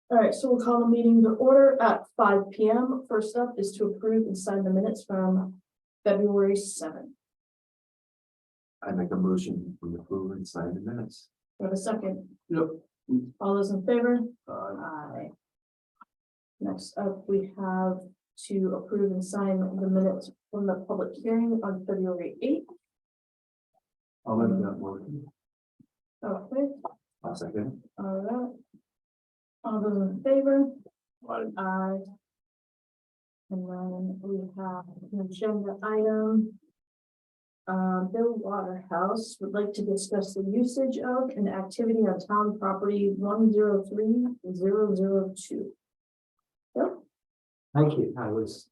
All right, so we'll call the meeting to order at 5 p.m. First up is to approve and sign the minutes from February 7th. I make a motion to approve and sign the minutes. We have a second. Yep. All those in favor? Uh, Aye. Next up, we have to approve and sign the minutes from the public hearing on February 8th. I'll make that motion. Okay, I'll second. all right. All those in favor? Aye. Aye. And then we have an agenda item. Bill Waterhouse would like to discuss the usage of and activity on town property 103002. Bill? Thank you. I was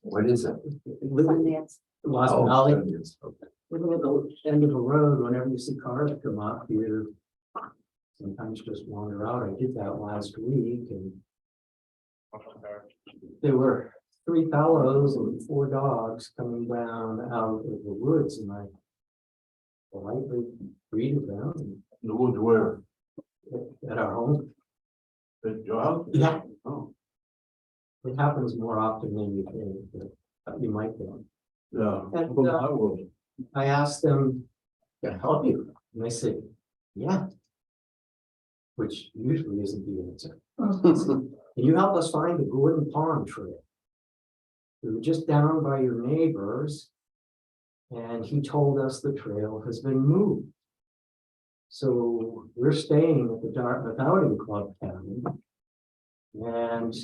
What is it? living Lost Oh, Valley, Sundance, okay. living at the end of a road. Whenever you see cars come up, you sometimes just wander out. I did that last week, and there were 3 fellows and 4 dogs coming down out of the woods, and I politely greeted them The woods where? at our home. At your house? Yeah. Oh, It happens more often than you think, but you might think. yeah. And, Well, I will. I asked them, can I help you? And they said, yeah. Which usually isn't the answer. Can you help us find the Gordon Pond Trail? We were just down by your neighbors, and he told us the trail has been moved. So we're staying at the Dartmouth Outing Club cabin, and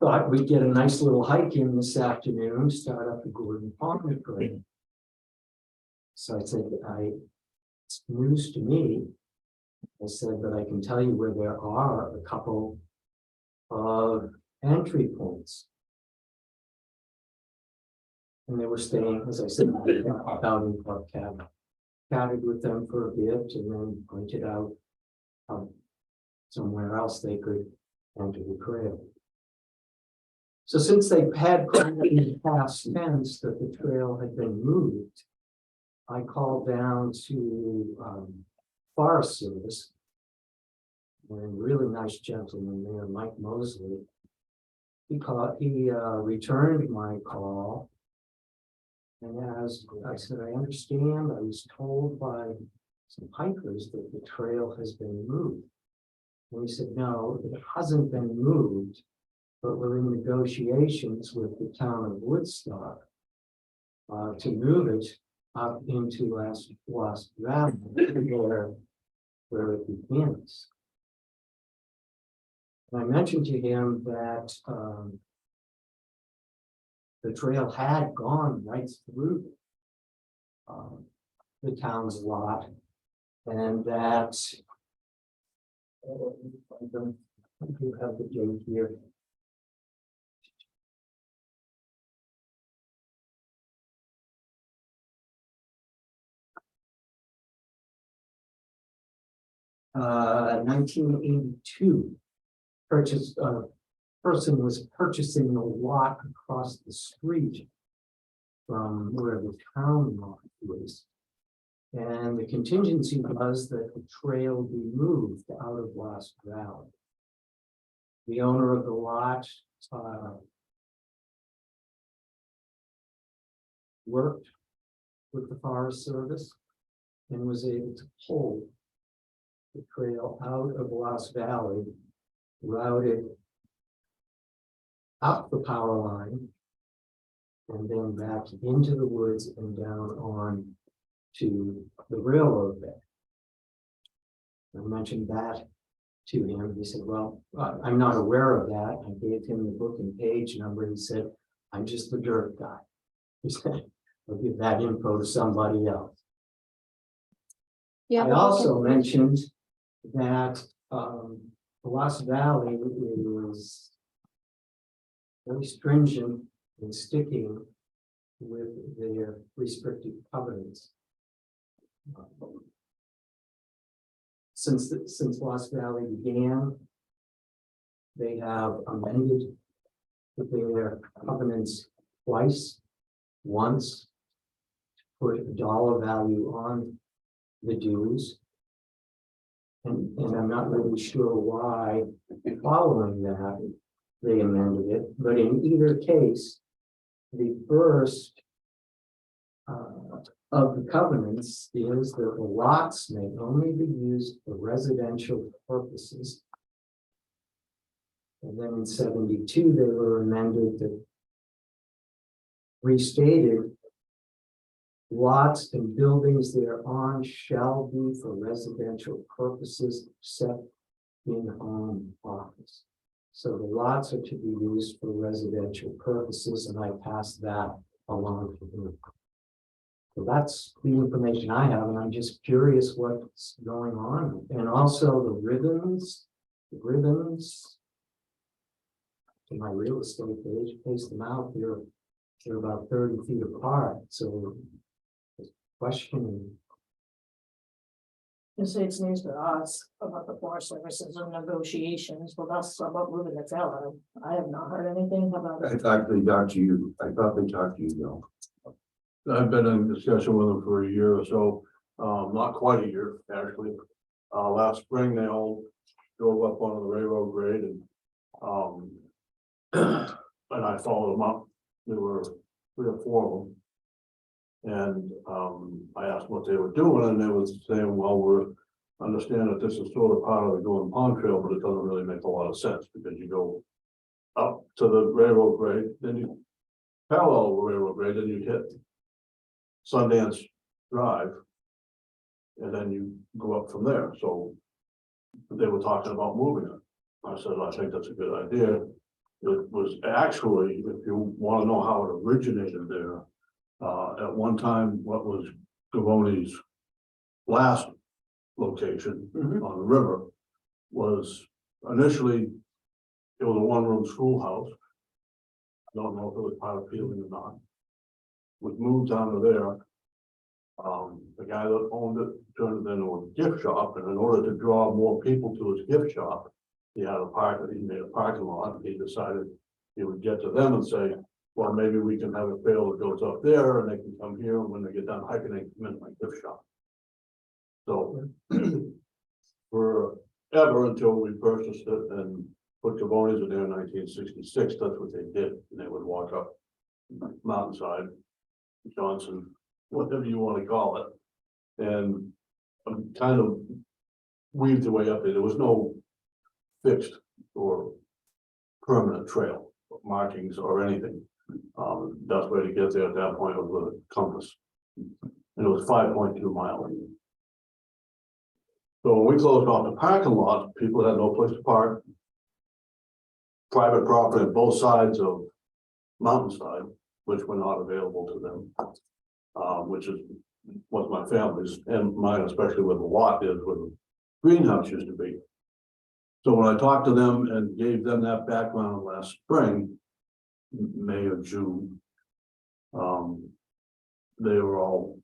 thought we'd get a nice little hike in this afternoon, start up the Gordon Pond Trail. So I said, it's news to me. I said, but I can tell you where there are a couple of entry points. And they were staying, as I said, out in Club cabin. Chatted with them for a bit and then pointed out somewhere else they could enter the trail. So since they had put in the past tense that the trail had been moved, I called down to Forest Service, and really nice gentleman there, Mike Mosley. He returned my call, and as I said, I understand. I was told by some hikers that the trail has been moved. And he said, no, it hasn't been moved, but we're in negotiations with the town of Woodstock to move it up into Lost Valley, where it begins. And I mentioned to him that the trail had gone right through the town's lot, and that I do have the date here. Uh, 1982, person was purchasing a lot across the street from where the town lot was. And the contingency was that the trail be moved out of Lost Valley. The owner of the lot worked with the Forest Service and was able to pull the trail out of Lost Valley, routed up the power line, and then back into the woods and down on to the railroad bed. I mentioned that to him. He said, well, I'm not aware of that. I gave him the book and page number. He said, I'm just the dirt guy. He said, I'll give that info to somebody else. Yeah. I also mentioned that Lost Valley is very stringent in sticking with their restrictive covenants. Since Lost Valley began, they have amended their covenants twice. Once to put a dollar value on the dues, And I'm not really sure why, following that, they amended it, but in either case, the first of the covenants is that the lots may only be used for residential purposes. And then in 72, they were amended to restated lots and buildings thereon shall be for residential purposes except in home office. So the lots are to be used for residential purposes, and I passed that along to them. So that's the information I have, and I'm just curious what's going on. And also the ribbons to my real estate page, paste them out here. They're about 30 feet apart, so the question. You say it's news to us about the Forest Services and negotiations with us about moving the trailer. I have not heard anything about I it. thought they talked to you, I thought they talked to you, though. I've been in discussion with them for a year or so, not quite a year, actually. Last spring, they all drove up onto the railroad grade and, and I followed them up. There were 3 or 4 of them. And, I asked what they were doing, and they were saying, well, we're understand that this is sort of part of the Golden Pond Trail, but it doesn't really make a lot of sense because you go up to the railroad grade, then you parallel the railroad grade, then you hit Sundance Drive. And then you go up from there, so they were talking about moving it. I said, I think that's a good idea. It was actually, if you want to know how it originated there, at one time, what was Gavoni's last location on the river was initially, it was a 1-room schoolhouse. I don't know if it was part of Peeling or not. Was moved down to there. The guy that owned it turned it into a gift shop, and in order to draw more people to his gift shop, he made a parking lot, and he decided he would get to them and say, well, maybe we can have a trail that goes up there and they can come here, and when they get done hiking, they come in my gift shop. So forever until we purchased it and put Gavoni's in there in 1966, that's what they did, and they would walk up mountainside, Johnson, whatever you want to call it, and kind of weaved the way up there. There was no fixed or permanent trail markings or anything. Best way to get there at that point was with a compass, and it was 5.2 miles. So when we closed off the parking lot, people had no place to park. Private property on both sides of mountainside, which were not available to them, which was my family's and mine, especially where the lot is, where the greenhouse used to be. So when I talked to them and gave them that background last spring, May or June, they were all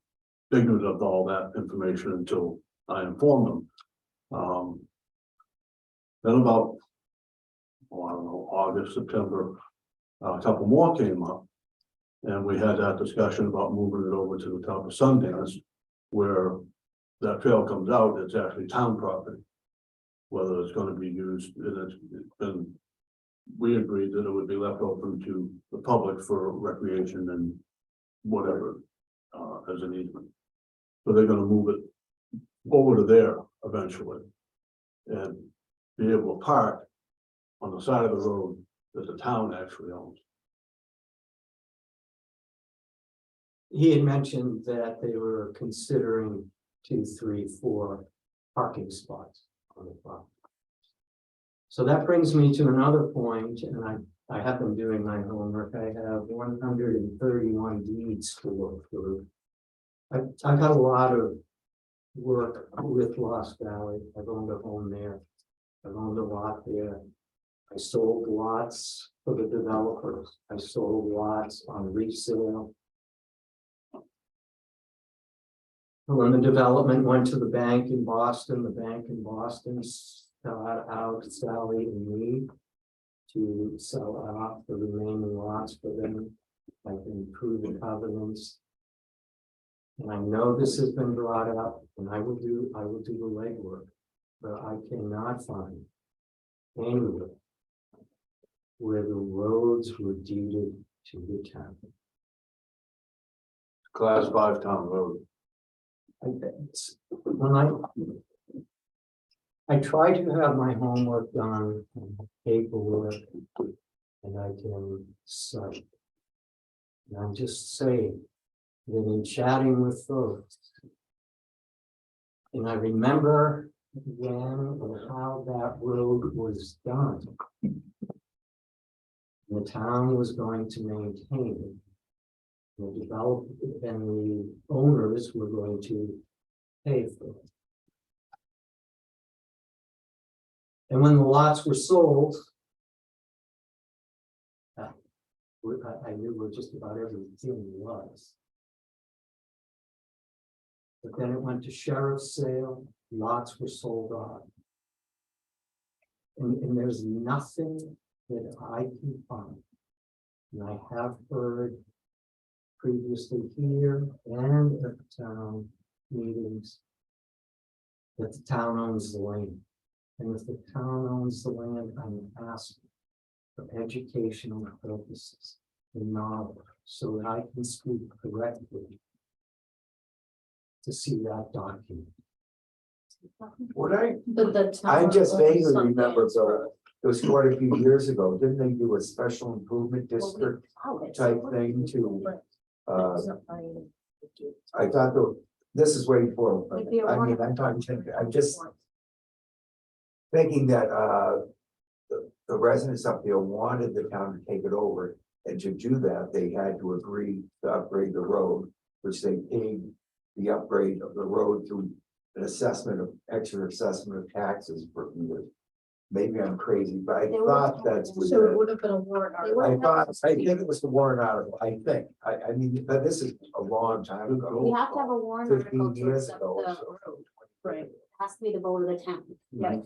ignorant of all that information until I informed them. Then about, I don't know, August, September, a couple more came up. And we had that discussion about moving it over to the top of Sundance, where that trail comes out, it's actually town property. Whether it's gonna be used, and we agreed that it would be left open to the public for recreation and whatever, as an easement. So they're gonna move it over to there eventually. And be able to park on the side of the road that the town actually owns. He had mentioned that they were considering 2, 3, 4 parking spots on the property. So that brings me to another point, and I have been doing my homework. I have 131 deeds to look through. I've got a lot of work with Lost Valley. I've owned a home there. I've owned a lot there. I sold lots for the developers. I sold lots on resale. When the development went to the bank in Boston, the bank in Boston got out Sally and me to sell off the remaining lots for them. I've improved the covenants. And I know this has been brought up, and I will do the legwork. but I cannot find anywhere where the roads were deeded to the town. Class 5 town road. When I try to have my homework done, and paperwork, and I can cite. And I'm just saying that in chatting with folks, and I remember when and how that road was done. The town was going to maintain it. The developer and the owners were going to pay for it. And when the lots were sold, I knew where just about everything was. But then it went to sheriff's sale, lots were sold off. And there's nothing that I can find. And I have heard previously here and at the town meetings that the town owns the land. And if the town owns the land, I'm asking for educational purposes and knowledge so that I can speak correctly to see that document. What I The town just owns vaguely some remember, land. so it was quite a few years ago, didn't they do a special improvement district type thing to? I thought this is way before, I'm talking, I'm just thinking that the residents up there wanted the town to take it over. And to do that, they had to agree to upgrade the road, which they paid the upgrade of the road through an extra assessment of taxes for years. Maybe I'm crazy, but I thought that's. So it would have been a warrant article. I think it was the warrant article, I think. I mean, but this is a long time ago. We have to have a warrant article 15 to years accept ago or the so. road. Right. It has to be the vote of the town. Right.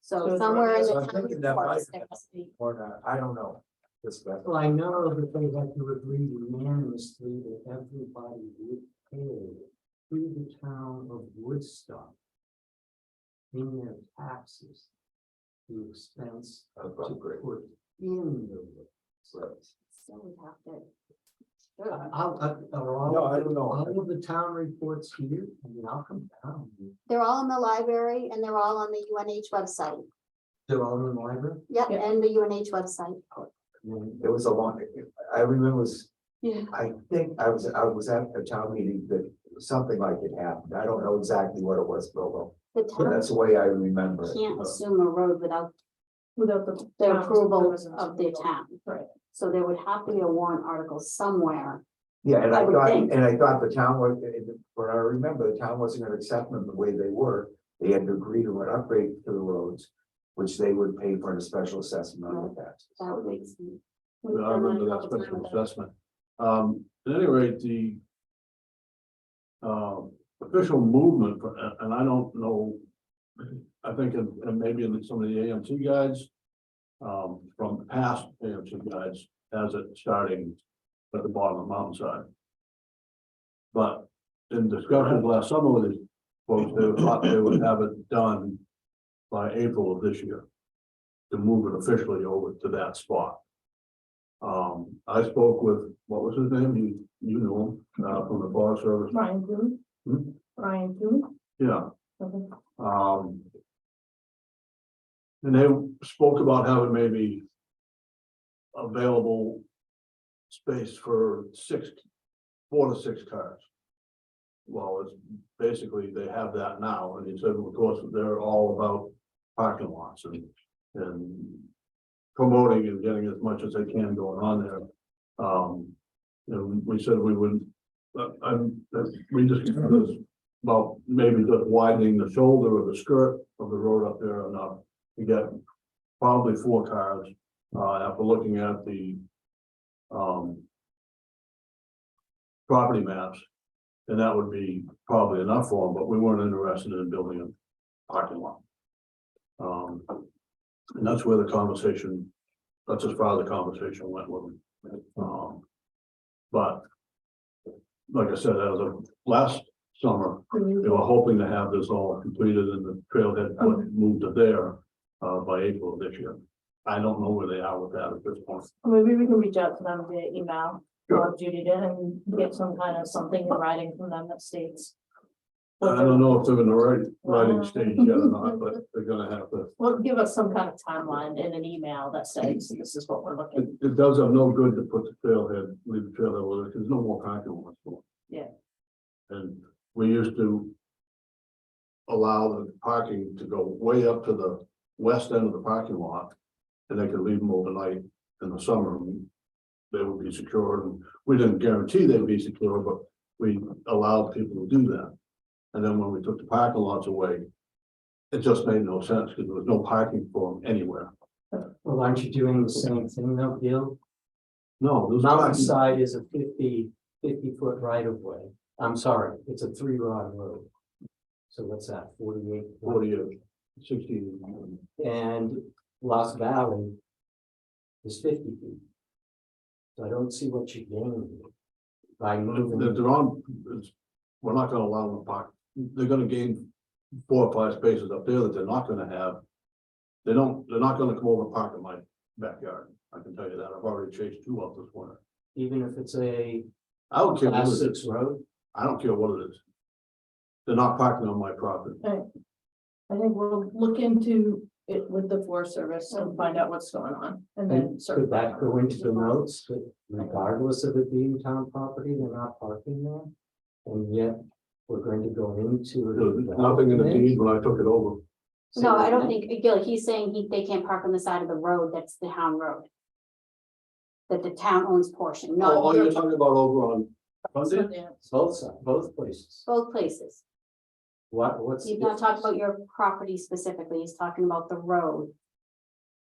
So So somewhere in So the I'm town thinking that reports, might there has to be. Or not, I don't know. Well, I know that they had to agree unanimously that everybody would pay through the town of Woodstock in their taxes the expense Of to upgrade. put in the road. So we have to. Are all, No, I don't know. all of the town reports here? I mean, I'll come down. They're all in the library and they're all on the UNH website. They're all in the library? Yep, Yeah. and the UNH website. It was a long, I remember it was, Yeah. I think I was at a town meeting that something like it happened. I don't know exactly what it was, Bill, The but town that's the way I remember it. can't assume a road without Without the. the town's approval residents' of the approval. town. Right. So there would have to be a warrant article somewhere. Yeah, and I I would thought, think. the town was, when I remember, the town wasn't gonna accept them the way they were. They had to agree to an upgrade to the roads, which they would pay for a special assessment on the taxes. That would make sense. I remember that special assessment. At any rate, the official movement, and I don't know, I think, and maybe in some of the AMC guides, from past AMC guides, has it starting at the bottom of the mountainside. But in discussions last summer with these folks, they thought they would have it done by April of this year to move it officially over to that spot. I spoke with, what was his name? You knew him, from the Forest Service. Ryan Coon. Hmm? Ryan Coon. Yeah, Okay. and they spoke about having maybe available space for 4 to 6 cars. Well, it's basically, they have that now, and he said, of course, they're all about parking lots and promoting and getting as much as they can going on there. And we said we would, we just about maybe just widening the shoulder or the skirt of the road up there enough to get probably 4 cars, after looking at the property maps. And that would be probably enough for them, but we weren't interested in building a parking lot. And that's where the conversation, that's as far as the conversation went with them. But like I said, as of last summer. Mhm. They were hoping to have this all completed and the trailhead moved to there, by April of this year. I don't know where they are with that at this point. Maybe we can reach out to them via email, Sure. or Judy did, and get some kind of something in writing from them that states. I don't know if they're in the writing stage yet or not, but they're gonna have to. Well, give us some kind of timeline in an email that says this is what we're looking. It does have no good to put the trailhead, leave the trailhead with it, because there's no more parking lots for it. Yeah. And we used to allow the parking to go way up to the west end of the parking lot, and they could leave them overnight in the summer. And they would be secure, and we didn't guarantee they'd be secure, but we allowed people to do that. And then when we took the parking lots away, it just made no sense, because there was no parking for them anywhere. Well, aren't you doing the same thing though, Gil? No, there's Mountainside is a 50-foot right of way. I'm sorry, it's a 3-rod road. So what's that, 48? 40 or 60. And Lost Valley is 50 feet. So I don't see what you gain by moving. They're on, we're not gonna allow them to park. They're gonna gain 4 or 5 spaces up there that they're not gonna have. They're not gonna come over and park in my backyard. I can tell you that. I've already chased 2 up this winter. Even if it's a I don't care what class it 6 is. road, I don't care what it is. They're not parking on my property. I think we'll look into it with the Forest Service and find out what's going on, and then. and could that go into the notes that regardless of it being town property, they're not parking there? And yet, we're going to go into. There's nothing in the deed when I took it over. No, I don't think, Gil, he's saying they can't park on the side of the road, that's the town road. That the town owns portion, not Oh, you're talking about over on. Yeah. Both sides, both places. both places. What's? He's not talking about your property specifically, he's talking about the road,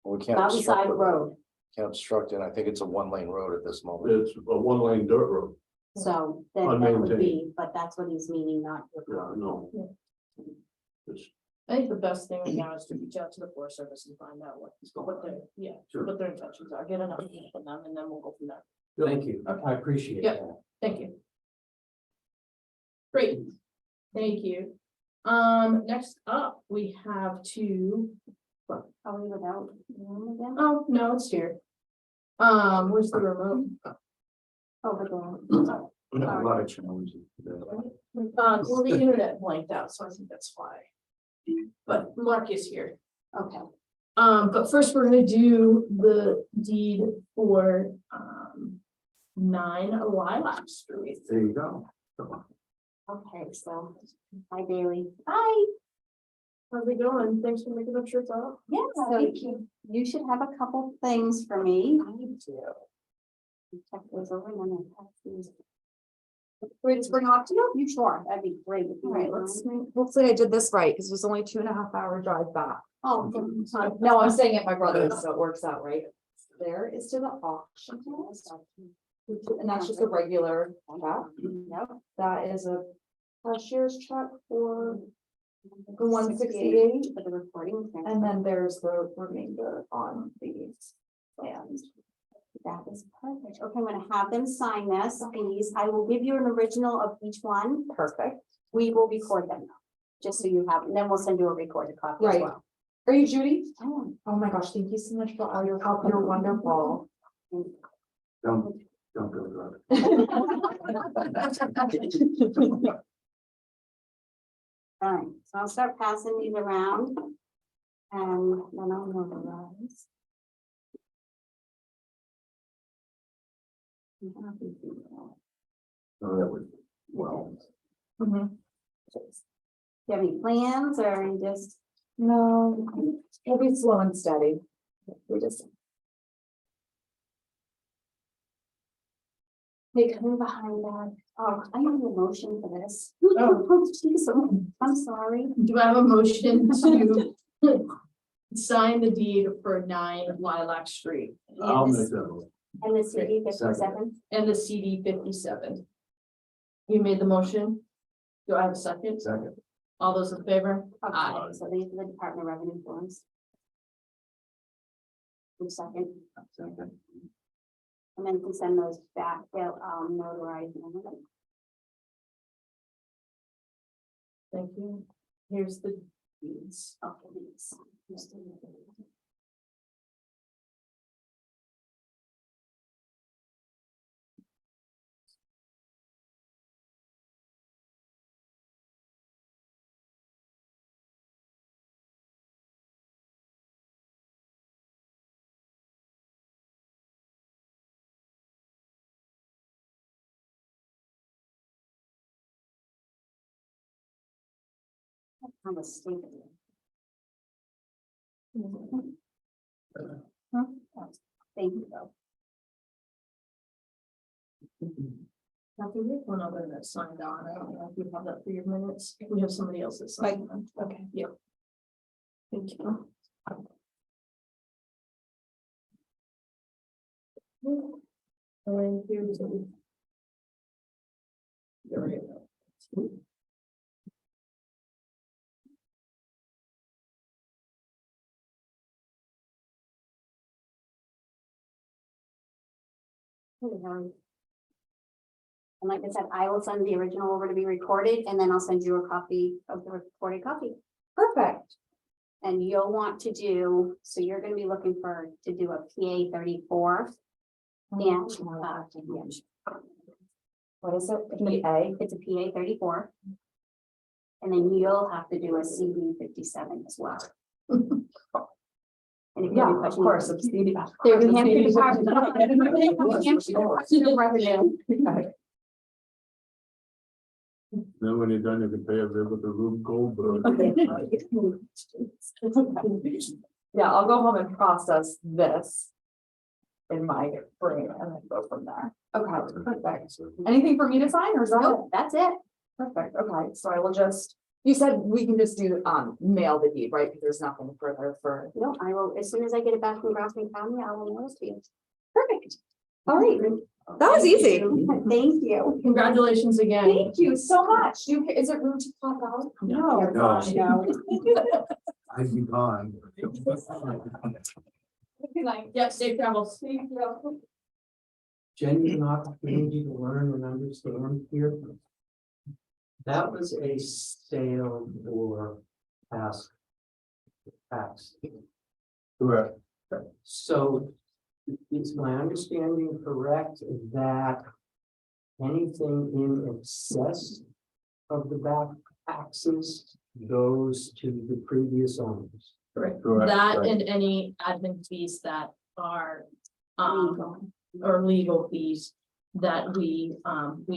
We can't Mountainside obstruct it. Road. Can't obstruct it. I think it's a 1-lane road at this moment. It's a 1-lane dirt road. So then that would Unmaintained. be, but that's what he's meaning, not your Yeah, property. no. Yeah. It's, I think the best thing right now is to reach out to the Forest Service and find out what their, what their intentions are, get an update from them, and then we'll go from there. Thank you, I appreciate Yeah. that. Thank you. Great, thank you. Next up, we have Are we without room again? oh, no, it's here. Where's the remote? Over there. We have a lot of challenges. Well, the internet blanked out, so I think that's why. But Mark is here. Okay, But first we're gonna do the deed for, 9 Lilac Street. There you go. okay, so, hi Bailey. Hi. How's it going? Thanks for making up shirts out. Yeah, so you should have a couple things for me. I do. Check those over and then I'll pass these. We just bring them up to you? You sure, that'd be great. if you All right, don't let's mind. see. Hopefully I did this right, because it was only 2.5-hour drive back. Oh, No, I'm staying at my brother's, so it works out right. There is to the auction house, and that's just a regular check. Yep. That is a cashier's check for the 168, For the recording. and then there's the remainder on the plans. That is perfect. Okay, I'm gonna have them sign this, please. I will give you an original of each one. Perfect. We will record them, just so you have, and then we'll send you a recorded copy as Right. well. Are you Judy? I am. Oh my gosh, thank you so much for all your help. You're wonderful. Don't go drunk. All right, so I'll start passing these around. And then I'll notarize. No, that was, well, Mm-hmm. Do you have any plans or you just? No, we'll be slow and steady. We just. Hey, come behind that. Oh, I need a motion for this. Oh. Geez, I'm sorry. Do I have a motion to sign the deed for 9 Lilac Street I'll And make this- that. One. And the CD 57. and the CD 57? You made the motion? Do I have a second? second. All those in favor? Aye. Okay, so these are the Department of Revenue forms. One second, Second. and then you can send those back, they'll notarize them. Thank you. Here's the deeds. Okay, these. Here's the- I'm a stinker. Huh? Thank you, though. Now, we have one other that's signed on. I don't know if you have that for your minutes. We have somebody else that's signed on. Okay, yeah. Thank you. And here's the. There we go. Here we go. And like I said, I will send the original over to be recorded, and then I'll send you a copy of the recorded copy. Perfect. And you'll want to do, so you're gonna be looking to do a PA 34. And, yeah. What is it? PA? It's a PA 34. And then you'll have to do a CB 57 as well. And if you have any Yeah, of questions- course. It's the- They're New Hampshire Department of Revenue. Then when you're done, you can pay a bill with the Rube Goldberg. Yeah, I'll go home and process this in my brain and then go from there. Okay, perfect. Anything for me to sign or is that it? Nope, that's it. Perfect, okay, so I will just, you said we can just do, mail the deed, right? Because there's nothing further for. No, I will, as soon as I get it back from Grafton County, I will notice to you. Perfect. All right, that was easy. Thank you. Congratulations again. Thank you so much. Is it room to pop out? No. No. I'd be gone. Yeah, safe travels. Genuine opportunity to learn and understand here. That was a sale for past tax. Correct. So is my understanding correct that anything in excess of the back taxes goes to the previous owners? Correct. Correct, That right. and any admin fees that are, or legal fees that we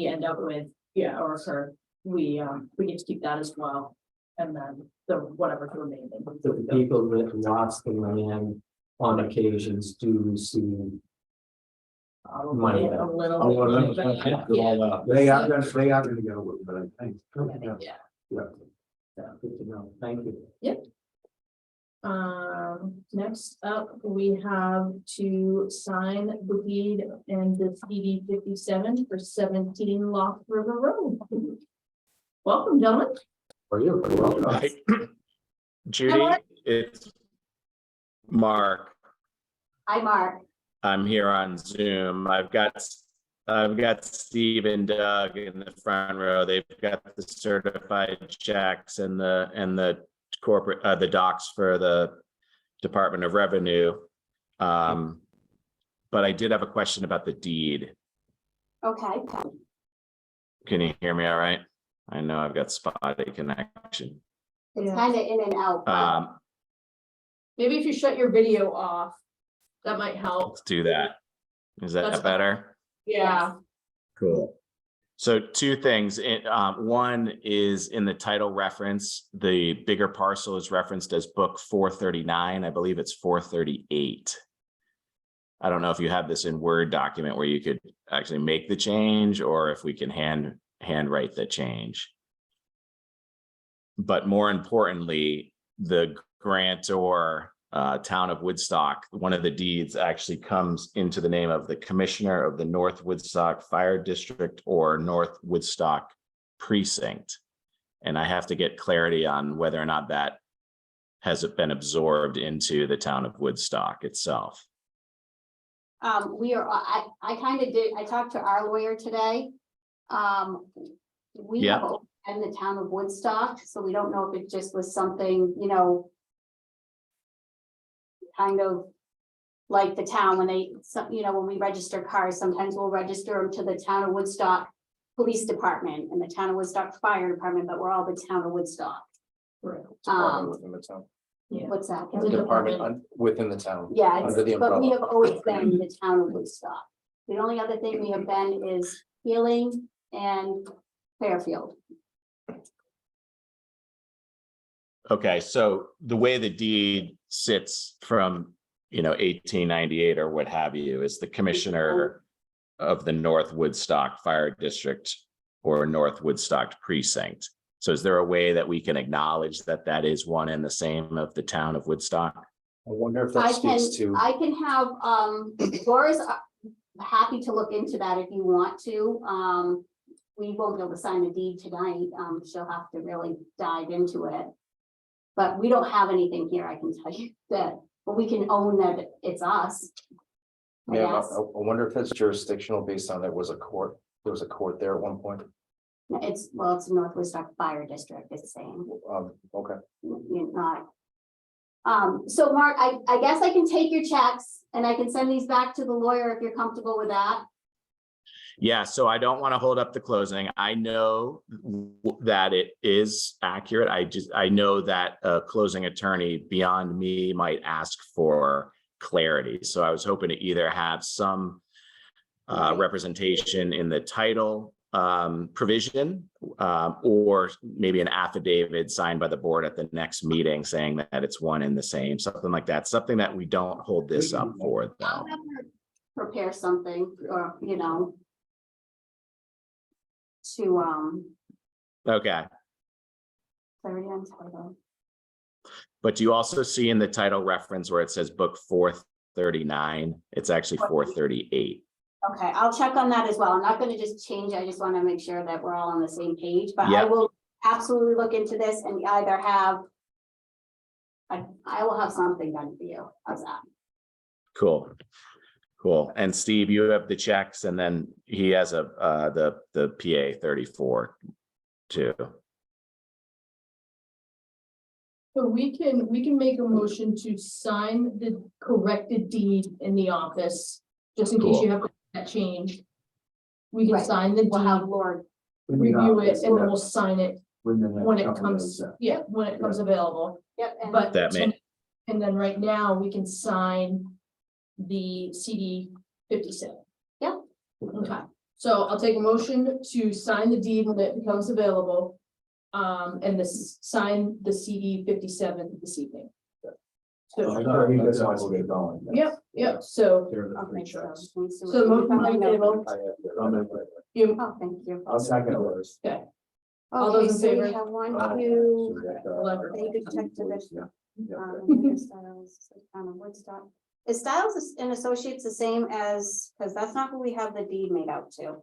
end up with, yeah, or we get to keep that as well. And then the whatever's remaining. The people that lost the land on occasions do receive money A back. little. Oh, well, bit, that's- but, that's yeah, all that. They are gonna get a little bit, I think. yeah. Yeah, good to know. Thank you. Next up, we have to sign the deed and the CD 57 for 17 Loft River Road. Welcome, gentlemen. For you. Hi. Judy, it's Mark. Hi, Mark. I'm here on Zoom. I've got Steve and Doug in the front row. They've got the certified checks and the corporate, the docs for the Department of Revenue. But I did have a question about the deed. Okay. Can you hear me all right? I know I've got spotty connection. It's Yeah. kind of in and out. but- Maybe if you shut your video off, that might help. Let's do that. Is that That's- better? Yeah. Cool. So two things. One is in the title reference, the bigger parcel is referenced as book 439. I believe it's 438. I don't know if you have this in Word document where you could actually make the change or if we can handwrite the change. But more importantly, the grantor, town of Woodstock, one of the deeds actually comes into the name of the Commissioner of the North Woodstock Fire District or North Woodstock Precinct. And I have to get clarity on whether or not that has been absorbed into the town of Woodstock itself. We are, I kind of did, I talked to our lawyer today. We have Yeah. and the town of Woodstock, so we don't know if it just was something, you know, kind of like the town when they, you know, when we register cars, sometimes we'll register them to the town of Woodstock Police Department and the town of Woodstock Fire Department, but we're all the town of Woodstock. Department within the town. Yeah. What's that? It's a Department within the town. Yeah, Under the but we umbrella. have always been the town of Woodstock. The only other thing we have been is Healing and Fairfield. Okay, so the way the deed sits from, 1898 or what have you, is the commissioner of the North Woodstock Fire District or North Woodstock Precinct. So is there a way that we can acknowledge that that is one and the same of the town of Woodstock? I wonder if I that can, speaks to, I can have, Laura's happy to look into that if you want to. We won't be able to sign the deed tonight. She'll have to really dive into it. But we don't have anything here, I can tell you that, but we can own that it's us. I yeah, I guess. wonder if that's jurisdictional based on there was a court there at one point. It's, well, it's North Woodstock Fire District, it's saying. Okay. You're not. So Mark, I guess I can take your checks and I can send these back to the lawyer if you're comfortable with that. Yeah, so I don't want to hold up the closing. I know that it is accurate. I know that a closing attorney beyond me might ask for clarity. So I was hoping to either have some representation in the title provision or maybe an affidavit signed by the board at the next meeting saying that it's one and the same, something like that, something that we don't hold this up for though. I'll have her prepare something or, you know, to, Okay, clarity on title. but do you also see in the title reference where it says book 439? It's actually 438. Okay, I'll check on that as well. I'm not gonna just change. I just want to make sure that we're all on the same page, but I Yep. will absolutely look into this and either have. I will have something done for you. How's that? Cool. Cool. And Steve, you have the checks and then he has the PA 34 too. So we can make a motion to sign the corrected deed in the office, just in case Cool. you have that change. We can Right. sign the We'll have deed, Lord. review it, and then we'll sign it when it Couple comes, days, yeah, when it comes available. Yep. And But, That may- and then right now, we can sign the CD 57. Yeah. Okay, so I'll take a motion to sign the deed when it becomes available. And sign the CD 57 this evening. So, He just wants to get going. yep, so, okay, so the motion on the table, you, Oh, thank you. I'll second yours. okay, All those Okay, in so we favor? have one, Uh, two, Eleven. David checked to this. Yeah. Styles, town of Woodstock. Is Styles and Associates the same as, because that's not who we have the deed made out to.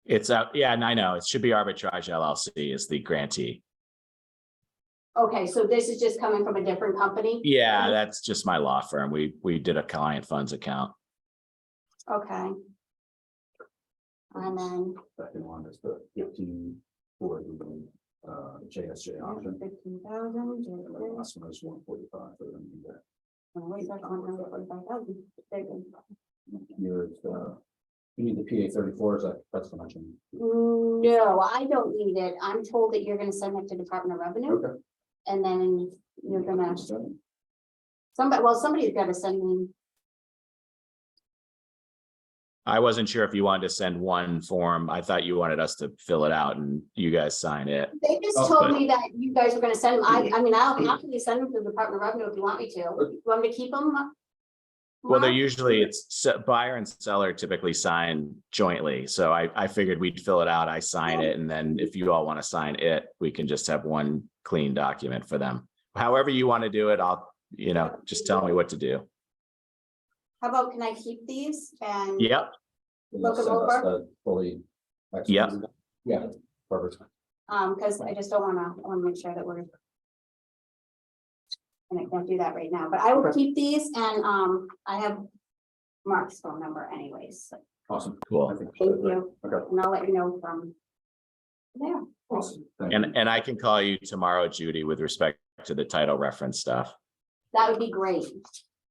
It's out. Yeah, and I know it should be Arbitrage LLC is the grantee. Okay, so this is just coming from a different company? Yeah, that's just my law firm. We did a client funds account. Okay. And then Second one is the 15 for the JSJ option. 15,000. And the last one is 145 for them. Where's that on, 45,000? Here's you need the PA 34, that's the mention. No, I don't need it. I'm told that you're gonna send it to Department of Revenue. Okay. And then you're gonna, somebody's gotta send me. I wasn't sure if you wanted to send one form. I thought you wanted us to fill it out and you guys sign it. They just told me that you guys were gonna send them. I mean, I'll happily send them to the Department of Revenue if you want me to. You want me to keep them? Well, they're Mark? usually, buyer and seller typically sign jointly. So I figured we'd fill it out. I sign it. And then if you all want to sign it, we can just have one clean document for them. However you want to do it, I'll, just tell me what to do. How about, can I keep these and? Yep. Look them over? Fully. Yeah. Yeah, perfect. Because I just don't wanna, I wanna make sure that we're. And I can't do that right now, but I will keep these and, I have Mark's phone number anyways. So Awesome. Cool. I think- thank you. Okay. And I'll let you know from. there. Awesome. Thank And, you. and I can call you tomorrow, Judy, with respect to the title reference stuff. That would be great.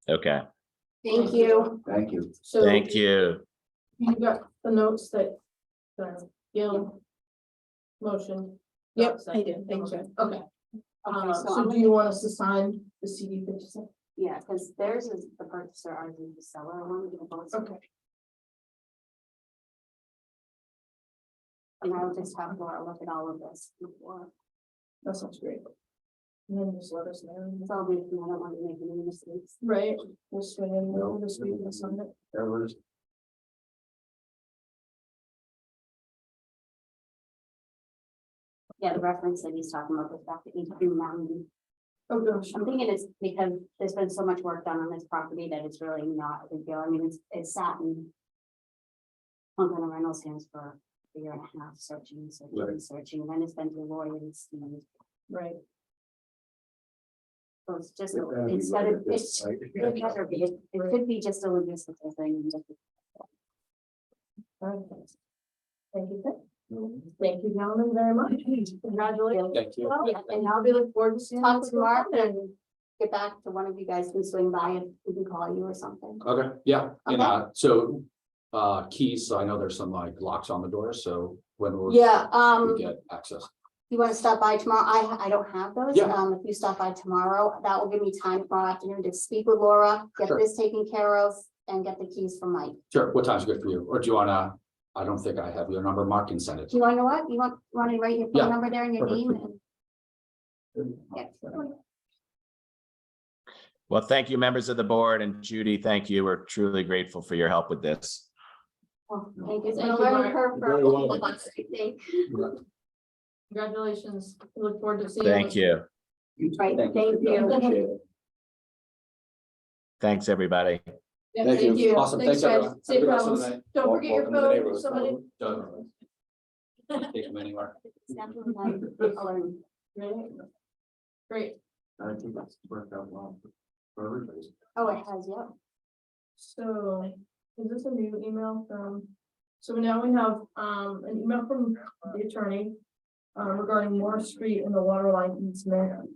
Okay, Thank you. Thank you. So thank you. you got the notes that, Gil motion. Yep, I did, thank you. Okay. Okay, so So I'm do you want us to sign the CD 57? yeah, because theirs is the purchaser, ours is the seller. I want to do both. Okay. And I'll just have Laura look at all of this before. That sounds great. And then just let us know. It's all good. I don't want to make any mistakes. Right, we'll swing in over this week and sign it. There was- Yeah, the reference that he's talking about was back to 1890. Oh, gosh. I'm thinking it's because there's been so much work done on this property that it's really not a big deal. I mean, it's sat in Montgomery Reynolds' hands for a year and a half, searching, and then it's been to lawyers. And Right. so it's just, Yeah, that'd be it's right gotta, at this it's, site. it could be just a logistical thing. Perfect. Thank you. Thank you, gentlemen, very much. Congratulations. Thank you. Well, And I'll be looking forward to seeing. Talk you to Mark tomorrow. and get back to one of you guys can swing by and we can call you or something. Okay, yeah, and Okay. so keys, so I know there's some like locks on the doors, so when will Yeah, we get access? you wanna stop by tomorrow? I don't have those. Yeah. If you stop by tomorrow, that will give me time tomorrow afternoon to speak with Laura, get Sure. this taken care of and get the keys from Mike. Sure, what time's good for you? Or do you wanna, I don't think I have your number, Mark can send it. Do you wanna know what? You want to write your Yeah. phone number there and your Perfect. name? Yeah. Well, thank you, members of the board, and Judy, thank you. We're truly grateful for your help with this. Well, thank you. It's Thank been a you, learning Mark. curve for Very all welcome. of us, I think. Congratulations. Look forward to seeing. Thank you. Right, thank you. Thanks, everybody. Yeah, Thank you. Awesome, thanks, guys. everyone. Have a Safe good rest of the travels. night. Don't forget your Welcome to the phone. neighborhood. Somebody. Done. Take them anywhere. It's definitely nice. I'll learn. Great. I think that's worked out well for everybody. Oh, it has, yeah. So is this a new email from? So now we have an email from the attorney regarding Morris Street and the Waterline easement.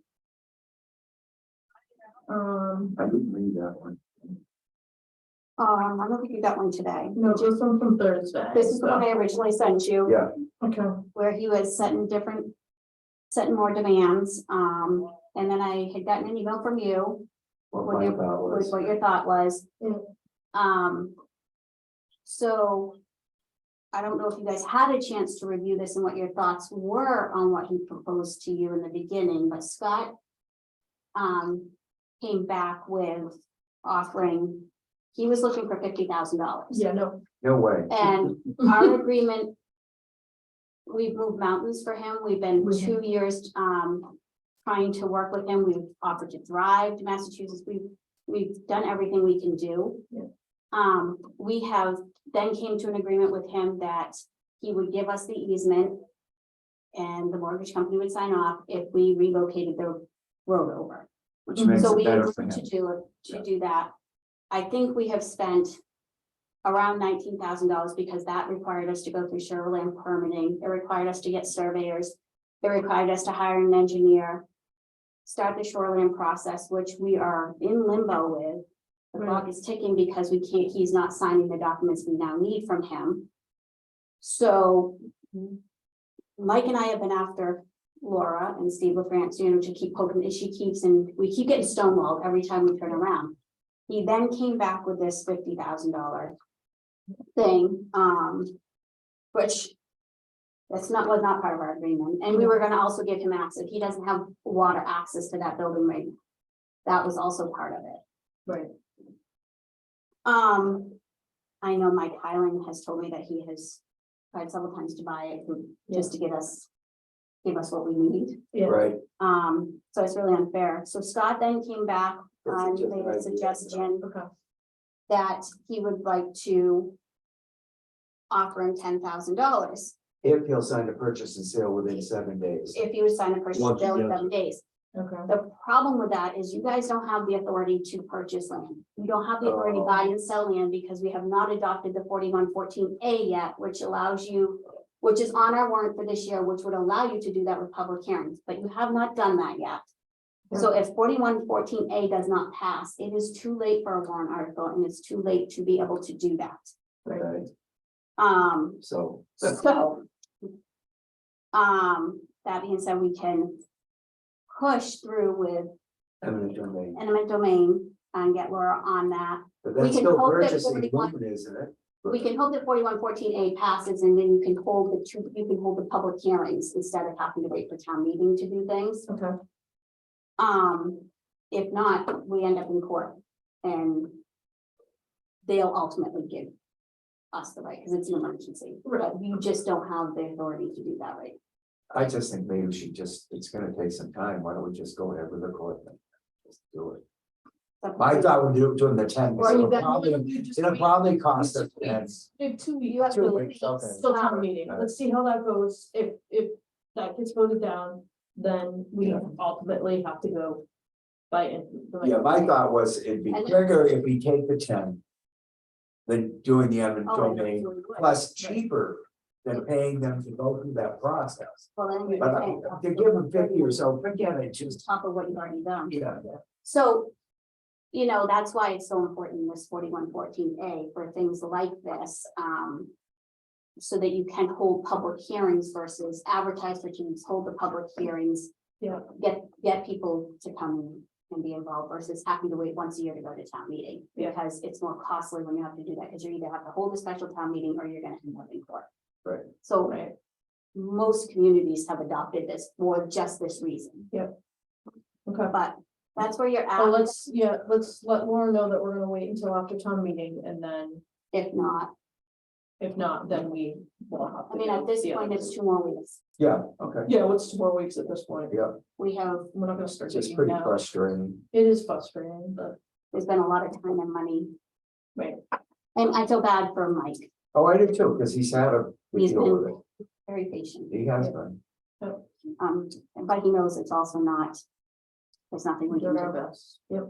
I didn't read that one. I don't think you got one today. No, this one from Thursday. This is the one I originally sent you. Yeah, Okay, Where he was setting more demands, and then I had gotten an email from you. what What my your, thought was. what your thought was. Yeah. So. I don't know if you guys had a chance to review this and what your thoughts were on what he proposed to you in the beginning, but Scott. Came back with offering, he was looking for $50,000. yeah, no, No way. And our agreement. We've moved mountains for him. We've been Mhm. 2 years trying to work with him. We've offered to drive to Massachusetts. We've done everything we can do. Yeah. We have then came to an agreement with him that he would give us the easement. And the mortgage company would sign off if we relocated the road over. Which makes So it we better for agreed him. to do that. I think we have spent around $19,000 because that required us to go through shoreline permitting. It required us to get surveyors. It required us to hire an engineer. Start the shoreline process, which we are in limbo with. The clock is ticking because he's not signing the documents we now need from him. So Mike and I have been after Laura and Steve LaFrance, to keep poking, and we keep getting stonewalled every time we turn around. He then came back with this $50,000 thing, which was not part of our agreement, and we were gonna also give him access. He doesn't have water access to that building right now. That was also part of it. right, I know Mike Highland has told me that he has tried several times to buy it just to give us what we need. yeah, Right. So it's really unfair. So Scott then came back That's and just made an a idea. suggestion okay, that he would like to offer him $10,000 If he'll sign a purchase and sale within 7 days. if he would sign a purchase Once bill in again. 7 days. okay, The problem with that is you guys don't have the authority to purchase land. You don't have the authority to buy and sell land because we have not adopted the 4114A yet, which allows you which is on our warrant for this year, which would allow you to do that with public hearings, but you have not done that yet. So if 4114A does not pass, it is too late for a warrant article and it's too late to be able to do that. Okay, So, so, that being said, we can push through with eminent domain, eminent domain and get Laura on that. but We that's can still hope that purchasing 41 woman, isn't it? We can hope that 4114A passes and then you can hold you can hold the public hearings instead of having to wait for town meeting to do things. Okay. If not, we end up in court and they'll ultimately give us the right, because it's an emergency. Right. You just don't have the authority to do that, right? I just think maybe we should it's gonna take some time, why don't we just go ahead with the court thing? Just do it. I thought we'd do doing the 10, Or it'll you got- probably, you just it'll wait probably cost us 10. In 2 weeks. You have to 2 wait. weeks, okay. Still town meeting, let's see how that goes, if that gets voted down, then we Yeah. ultimately have to go. By. Yeah, my thought was it'd be And- quicker if we take the 10. Than doing the eminent Oh, I know, domain, so we would. plus cheaper than paying them to go through that process. Well, then you're But paying to give them 50 or so, forget it, just, top of what you've already done. yeah. So, that's why it's so important, this 4114A for things like this, so that you can hold public hearings versus advertise for meetings, hold the public hearings. Yeah. Get people to come and be involved versus having to wait once a year to go to town meeting. Yeah. Because it's more costly when you have to do that, because you either have to hold a special town meeting or you're gonna end up in court. Right. So Right. most communities have adopted this for just this reason, Okay, but that's where you're well, at. let's let Laura know that we're gonna wait until after town meeting, and then If not, if not, then we will have to. I mean, go at this the point, other it's 2 more weeks. Yeah, okay, Yeah, what's 2 more weeks at this point? yeah, We have, We're not gonna start it's just taking pretty now. frustrating. It is frustrating, but, there's been a lot of time and money, right, and I feel bad for Mike, Oh, I do too, because he's had a good He's deal been- with it, very patient. he has been. But he knows it's also not, there's nothing we can doing our do. best, yep.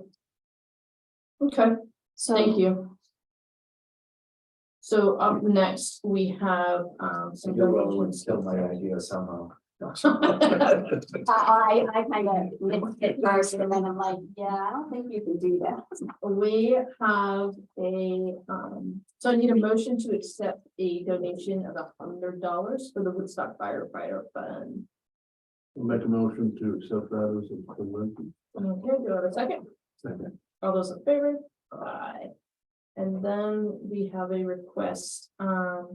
Okay, So, thank you. So up next, we have some donations. Still my idea somehow. I kind of mixed it first, and then I'm like, yeah, I don't think you can do that. We have so I need a motion to accept a donation of $100 for the Woodstock firefighter fund. We'll make a motion to accept that as a convention. Okay, do I have a second? Second. All those in favor? Aye. And then we have a request, no,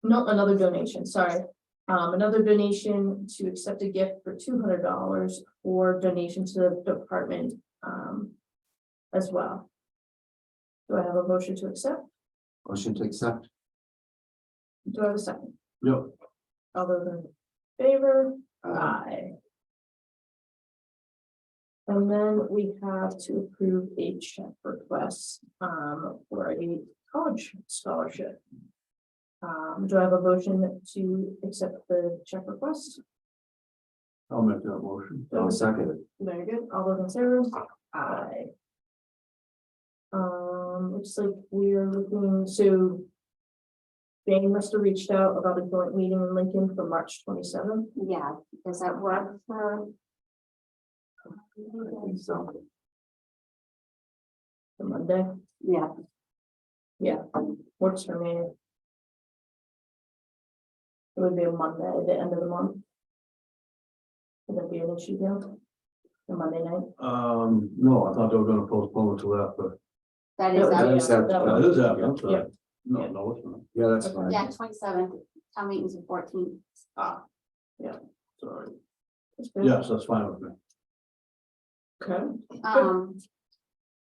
another donation, sorry. Another donation to accept a gift for $200 for donation to the department, as well. Do I have a motion to accept? Motion to accept. Do I have a second? Yep, All those in favor? Aye. And then we have to approve a check request, for a college scholarship. Do I have a motion to accept the check request? I'll make that motion. I'll second it. Very good. All those in favor? Aye. Looks like we're looking, so Jane must have reached out about a joint meeting in Lincoln for March 27th. Yeah, does that work for? I think so. For Monday. Yeah, Yeah, works for me. It would be a Monday at the end of the month. Would that be an issue, Gail? A Monday night? No, I thought they were gonna postpone it to that, but that That is, would that be- is that- that that would- is happening, I'm sorry. Yeah. No, no, it's not, Yeah, that's Okay. fine. yeah, 27th, town meeting's the 14th. Ah, sorry. that's good. Yes, that's fine with me. Okay,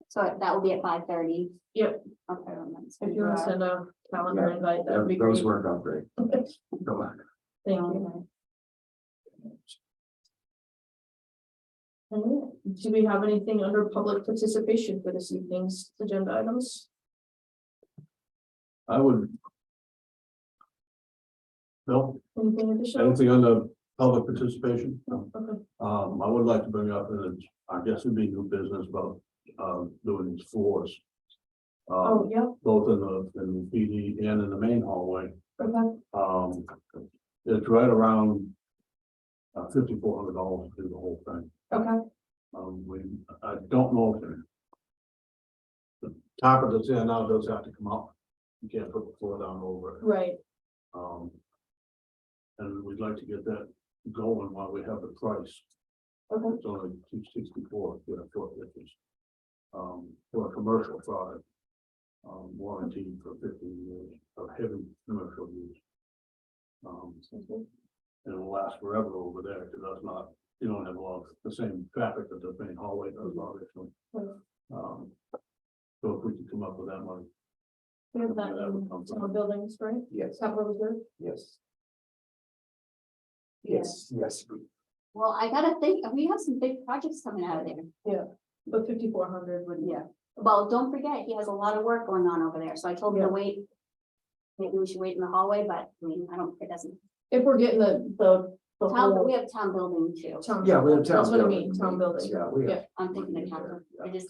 So that will be at 5:30. Yep. Okay. if you want to send a calendar invite, that would be Those great. work out great. Go back. Thank you. Alright, do we have anything under public participation for this evening's agenda items? I would. No, Anything additional? anything on the public participation? No. Okay. I would like to bring up, and it's, I guess it'd be new business about, doing these floors. Oh, yeah, Both in the PD and in the main hallway. Okay, It's right around $5,400 to do the whole thing. okay, I don't know if the carpet that's there now does have to come up. You can't put the floor down over it. right, And we'd like to get that going while we have the price. okay, It's only $264, you know, short difference. For a commercial product, warranty for 15 years of heavy commercial use. And it'll last forever over there, because that's not, you don't have a lot of the same traffic that the main hallway does, obviously. So if we could come up with that money. we have that in summer buildings, right? Yes, Capital reserve, yes. Yeah. Yes. Well, I gotta think, we have some big projects coming out of there. but 5,400 would, Yeah. Well, don't forget, he has a lot of work going on over there, so I told him Yeah. to wait. Maybe we should wait in the hallway, but I mean, I don't, it doesn't, if we're getting the town, but we whole have town building too. town. Yeah, we have That's what I town mean, town building, Yeah, we have. yeah, I'm thinking of capital, I just.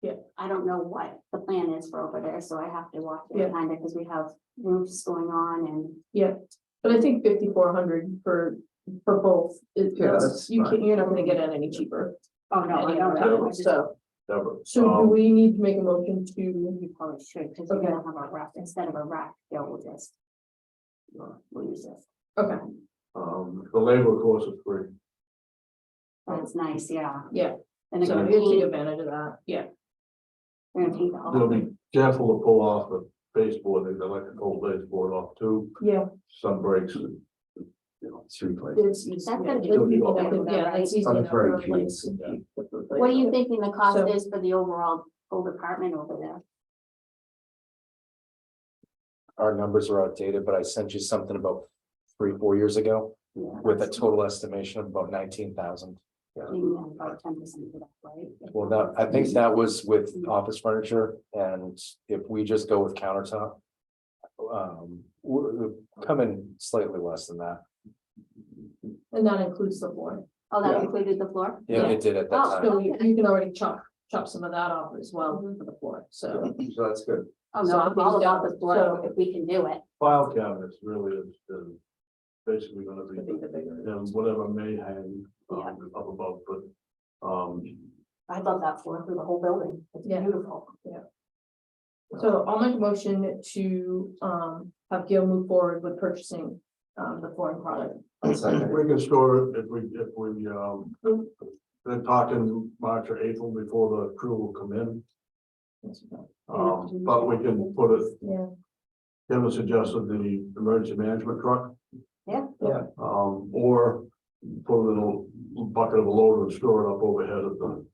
Yeah. I don't know what the plan is for over there, so I have to watch Yeah. it kind of, because we have roofs going on and. yeah, but I think 5,400 for both, Yeah, that's you fine. can't, you're not gonna get it any cheaper. Oh, no, I don't Yeah, know, I just, So, Never. so do we need to make a motion to, you probably should, because we're Okay. gonna have a rack, instead of a rack, we'll just. We'll use this, okay, The labor course is free. that's nice, yeah. yeah, And they're so gonna you take paint, advantage of that, yeah, they're gonna paint the They'll whole be thing. careful to pull off the baseboard, they like to pull the baseboard off too, yeah. some breaks. And, you know, It's replaced. It's easy, That's yeah, gonna be there's good. people that can- yeah, Right. it's easy On the enough to very replace keys. and keep with the What are you replace. thinking the cost So- is for the overall whole department over there? Our numbers are outdated, but I sent you something about 3-4 years ago Yeah, with a total estimation of about 19,000. maybe about 10% of that, right? Well, that, I think that was with office furniture, and if we just go with countertop. We're coming slightly less than that. And that includes the floor, Oh, that Yeah. included the floor? Yeah, it did at that Oh. time. so you can already chop some of that off as well for the floor, so. So that's good. Oh, So no, I'm all about the so- floor, if we can do it. File cabinets really is basically gonna I think be, the bigger. and whatever may hang Yeah. up above, but, I love that floor through the whole building. It's Yeah. beautiful. So I'll make a motion to have Gail move forward with purchasing the flooring product. I'll second we it. can store it if we, they're talking March or April before the crew will come in. But we can put it, Yeah, Kevin suggested the emergency management truck. Yeah. Yeah. Or put a little bucket of a load and store it up overhead of the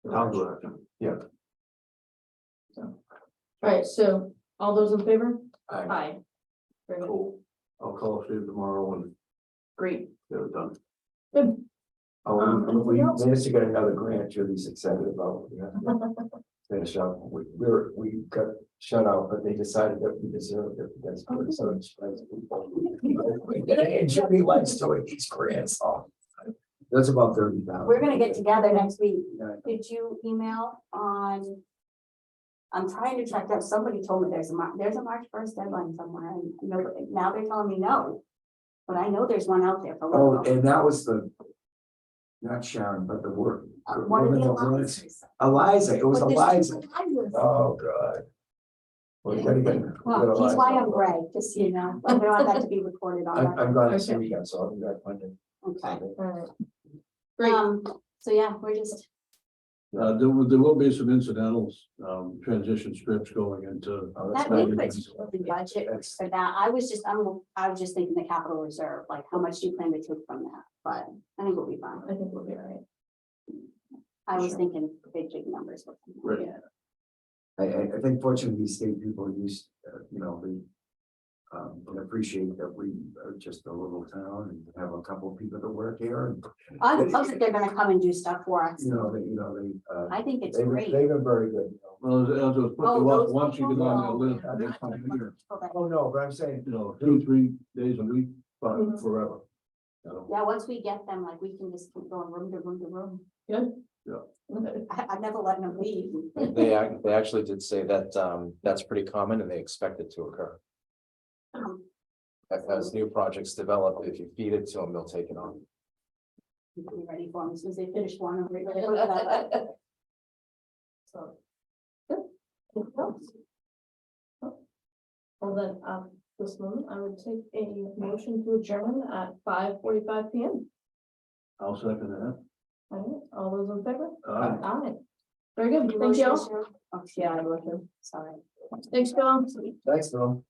town direction. all right, so all those in favor? Aye. Aye. Very good. Cool. I'll call Steve tomorrow and Great, get it done. good. Oh, Anything we else? managed to get another grant, Julie's excited about. Yeah. Finish up, we got shut out, but they decided that we deserved it, because we're so expensive. And Julie likes doing these grants off. That's about 30,000. We're gonna get together next week. Yeah. Did you email on? I'm trying to track down, somebody told me there's a March 1st deadline somewhere, and now they're telling me no. But I know there's one out there for. Oh, local. and that was the, not Sharon, but the word. One of the alliances. Eliza, it was But there's Eliza. two Elizas. Oh, God. Well, you gotta get- Well, he's why I'm gray, just so you know, I don't want that to be recorded on. I'm record. glad to see Okay. you guys, so I'll be back Monday. Okay, All right. Great, so yeah, we're just, There will be some incidentals, transition strips going into. Oh, that's that we fine. could the budget That's- for that, I was just thinking the capital reserve, like how much do you plan to take from that, but I think we'll be fine. I think we'll be all right. I was Sure. thinking big numbers. Right. Yeah. I think fortunately, these state people use, they can appreciate that we are just a little town and have a couple of people that work here and, I love that they're gonna come and do stuff for us, I think it's they've great. been very good. Well, as it was put Oh, to us, those once you get people? on there, live, Oh, they come here, Oh, no, but I'm saying, 2-3 days a week, but Mhm. forever. Yeah, once we get them, like, we can just keep going room to room to room. I've never let them leave. They actually did say that, that's pretty common and they expect it to occur. As new projects develop, if you feed it to them, they'll take it on. Be ready for them as soon as they finish one. I'm ready for that. So. Good. Anything else? Well, then, this moment, I would take a motion to adjourn at 5:45 PM. I'll second that. All right, all those in favor? Aye. Aye. Very good, thank Motion you. is here. Oh, Yeah, I will. Sorry. Thanks, Bill. Thanks, Bill.